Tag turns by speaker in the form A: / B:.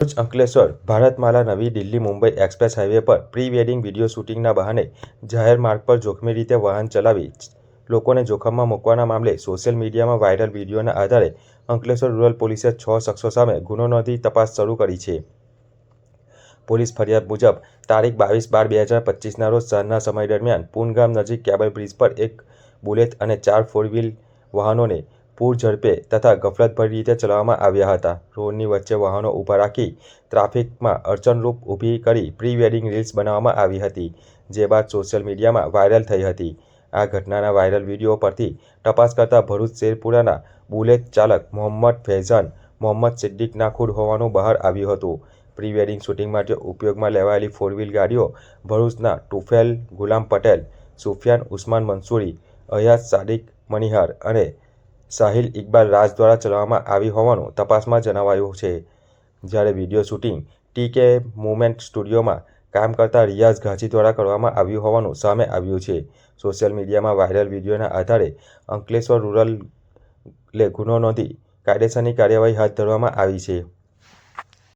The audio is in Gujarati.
A: ભરૂચ અંકલેશ્વર ભારતમાલા નવી દિલ્હી મુંબઈ એક્સપ્રેસ હાઈવે પર પ્રી વેડિંગ વિડીયો શૂટિંગના બહાને જાહેર માર્ગ પર જોખમી રીતે વાહન ચલાવી લોકોને જોખમમાં મૂકવાના મામલે સોશિયલ મીડિયામાં વાયરલ વિડીયોના આધારે અંકલેશ્વર રૂરલ પોલીસે 6 શખ્સો સામે ગુનો નોંધી તપાસ શરૂ કરી છે. પોલીસ ફરિયાદ મુજબ તારીખ 22/12/2025ના રોજ સાંજના સમય દરમિયાન પૂન ગામ નજીક કેબલ બ્રિજ પર એક બુલેટ અને 4 ફોર વ્હીલ વાહનોને પૂર ઝડપે તથા ગફલતભરી રીતે ચલાવવામાં આવ્યા હતા. રોડની વચ્ચે વાહનો ઊભા રાખી ટ્રાફિકમાં અડચણરૂપ ઊભી કરી પ્રી વેડિંગ રીલ્સ બનાવવામાં આવી હતી, જે બાદ સોશિયલ મીડિયામાં વાયરલ થઈ હતી. આ ઘટનાના વાયરલ વિડીયો પરથી તપાસ કરતા ભરૂચ શેરપુરાના બુલેટ ચાલક મોહમ્મદ ફૈઝાન મોહમ્મદ સિદ્દીક નાખુર હોવાનું બહાર આવ્યું હતું. પ્રી વેડિંગ શૂટિંગ માટે ઉપયોગમાં લેવાયેલી ફોર વ્હીલ ગાડીઓ ભરૂચના તુફૈલ ગુલામ પટેલ, સુફિયાન ઉસ્માન મંસૂરી, અયાઝ સાદિક મનિહાર અને સાહિલ ઇકબાલ રાજ દ્વારા ચલાવવામાં આવી હોવાનું તપાસમાં જણાવાયું છે. જ્યારે વિડીયો શૂટિંગ ટીકે મુવમેન્ટ સ્ટુડિયોમાં કામ કરતા રિયાઝ ઘાંચી દ્વારા કરવામાં આવ્યું હોવાનું સામે આવ્યું છે. સોશિયલ મીડિયામાં વાયરલ વિડીયોના આધારે અંકલેશ્વર રૂરલે ગુનો નોંધી કાયદેસરની કાર્યવાહી હાથ ધરવામાં આવી છે.